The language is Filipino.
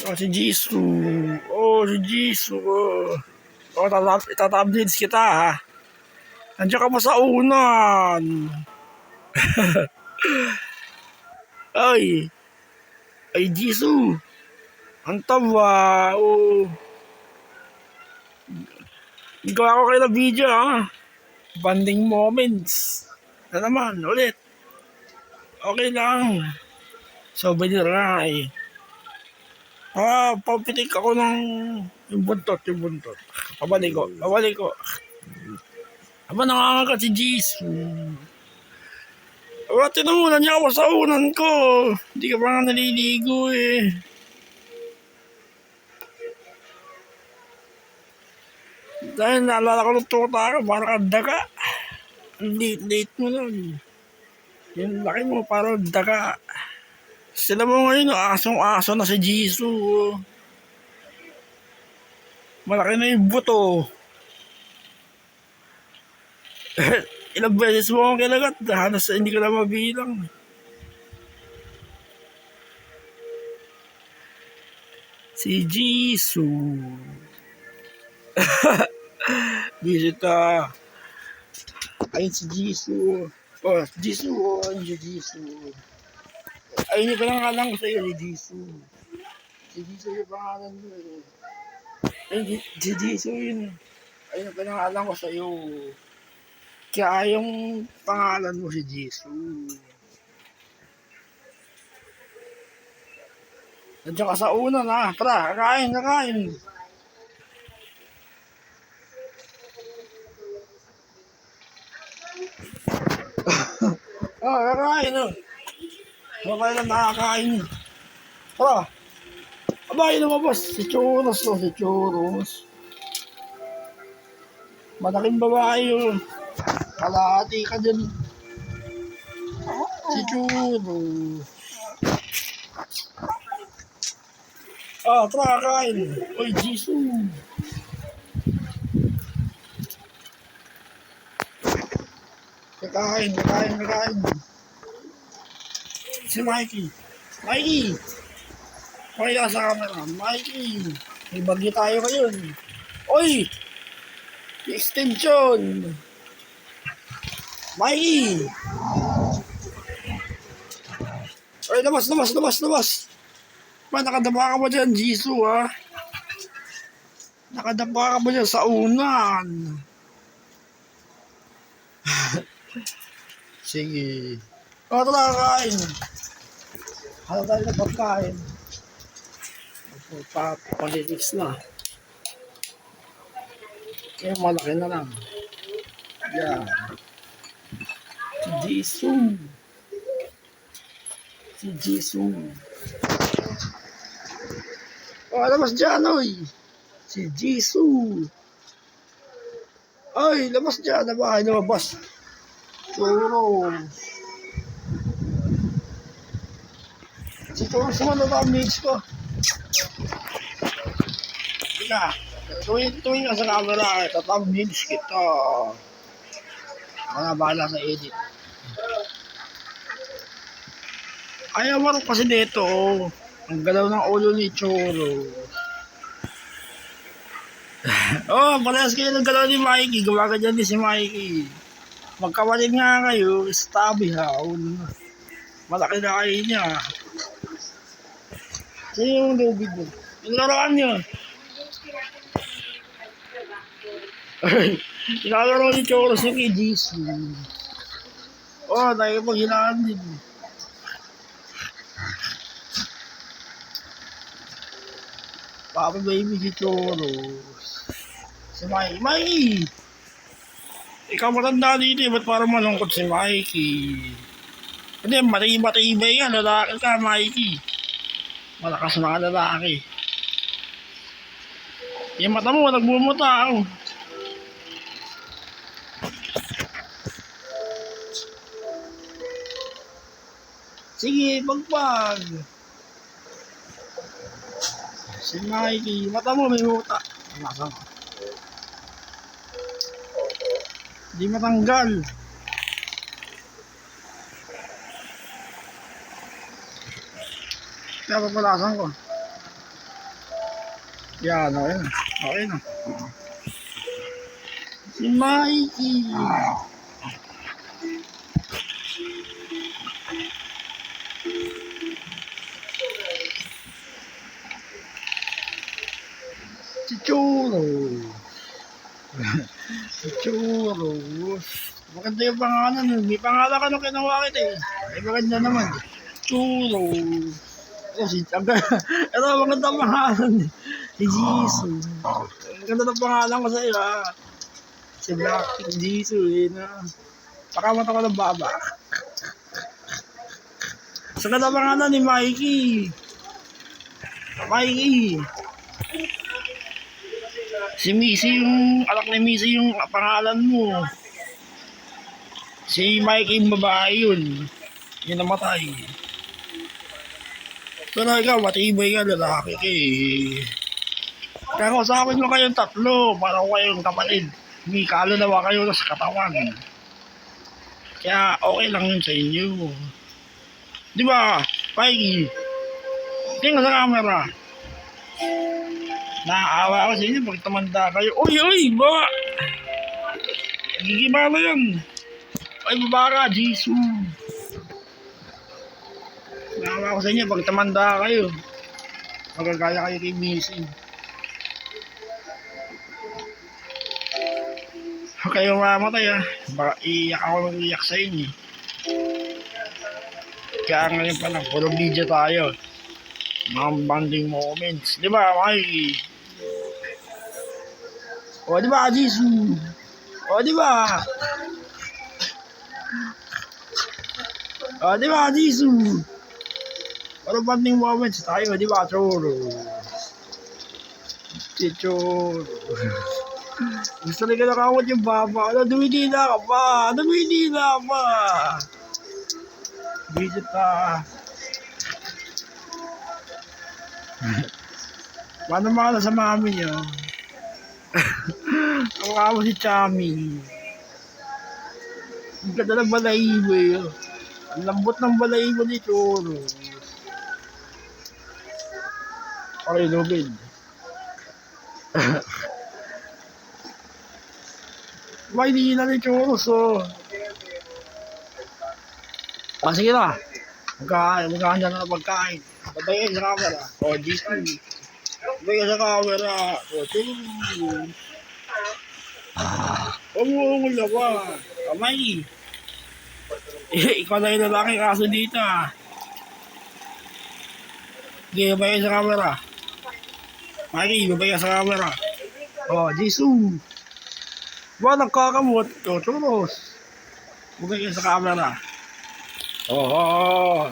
Oh, si Jisoo. Oh, si Jisoo. Oh, oh itatubnades kita ha. Nandiyan ka pa sa unan. Ay, ay Jisoo. Ang taba. Oh. Gawa ko kayo na video ha. Banding moments. Na naman, ulit. Okay lang. Souvenir nga eh. Papitik ako ng yung buntot. Pabalik ko. Aba, nangangagat si Jisoo. Aba, tinamunan niya ako sa unan ko. Hindi ka pa nga naliligo eh. Dahil naalala ko ng tuta ka, parang daga. Ang late mo nun. Yung laki mo, parang daga. Sila mo ngayon, asong-aso na si Jisoo. Malaki na yung buto. Ilang beses mo akong kinagat, halos hindi ko na mabilang. Si Jisoo. Bisita. Ayun si Jisoo. Oh, Jisoo. Ayun si Jisoo. Ayun yung pangalan ko sa iyo, si Jisoo. Si Jisoo yung pangalan mo eh. Ayun, si Jisoo yun. Ayun yung pangalan ko sa iyo. Kaya yung pangalan mo si Jisoo. Nandiyan ka sa una na. Tara, kakain. Kakain oh. Mabay lang nakakain. Tara. Abay lumabas. Si Choros. Malaking babae yun. Kalahati ka dyan. Si Choros. Tara kain. Oy, Jisoo. Kakain. Si Mikey. Okay ka sa camera. Mikey. May bagyo tayo ngayon. Oy! Extension. Mikey. Oy, labas. Nakadapa ka ba dyan, Jisoo ha? Nakadapa ka ba dyan sa unan? Sige. Tara kain. Hala tayo na pagkain. Politics na. Kaya malaki na lang. Yan. Si Jisoo. Labas dyan, oy. Si Jisoo. Ay, labas dyan. Lumabas. Choros. Si Choros naman na damage ko. Ika, tuwing ka sa camera, tatamage kita. Mga bahala sa edit. Ayaw marok kasi dito. Ang galaw ng ulo ni Choros. Parehas kayo ng galaw ni Mikey. Gumaganyan din si Mikey. Magkawalit nga kayo, stabi haon. Malaki na kayo niya. Sino yung lubid mo? Yung laruan niyo. Inalaro ni Choros yung kay Jisoo. Nakipaghinaan din. Papa baby si Choros. Si Mikey! Ikaw matanda dito ba't parang malungkot si Mikey? Hindi, matibay ka, lalaki ka, Mikey. Malakas mga lalaki. Yung mata mo, nagbumuta. Sige, pagpag. Si Mikey, mata mo may muta. Nasaan ka? Di matanggal. Kaya papalasan ko. Yan, okay na. Okay na. Si Mikey. Si Churro. Si Churro. Maganda yung pangalan. May pangalan ka nung kinuha kita eh. Ay maganda naman. Churro. Si Chaga. Ito maganda ang pangalan. Si Jesus. Ang ganda ng pangalan ko sa'yo ha. Si Black Jesus eh na. Pakamata ko ng baba. Sa ganda pangalan ni Mikey. Mikey. Si Missy yung anak ni Missy yung pangalan mo. Si Mikey yung babae yun. Yung namatay. Pero ikaw, matibay ka, lalaki ka eh. Pero sa akin mo kayong tatlo, parang kayong kapatid. May kaluluwa kayo sa katawan. Kaya okay lang yun sa inyo. Di ba, Mikey? Tingnan sa camera. Naaawa ako sa inyo pag tumanda kayo. Uy, ba? Gigibala yan. Ay, babara, Jesus. Naaawa ako sa inyo pag tumanda kayo. Magagaya kayo kay Missy. Huwag kayong mamatay ha. Baka iiyak ako mag-iiyak sa inyo. Kaya ngayon pa lang, puro video tayo. Mga bonding moments. Di ba, Mikey? O, di ba, Jesus? O, di ba? O, di ba, Jesus? Puro bonding moments tayo, di ba, Choro? Si Choro. Gusto rin ka nakawad yung baba. Ano, dumidila ka pa. Dumidila ka pa. Visit ka. Paano makala sa mami niyo? Ang kawo si Chami. Ang ganda ng balahibo eh. Ang lambot ng balahibo ni Choro. Okay, Lubid. May hindi na ni Choro so. Sige na. Magkakanya na pagkain. Babayin sa camera. O, G2. Babayin sa camera. O, Choro. Umuungol na ba? Kamay. Ikaw na yung lalaki kaso dito ah. Sige, babayin sa camera. Mikey, babayin sa camera. O, Jisoo. Ba, nagkakamot. O, Choros. Babayin sa camera. Oh.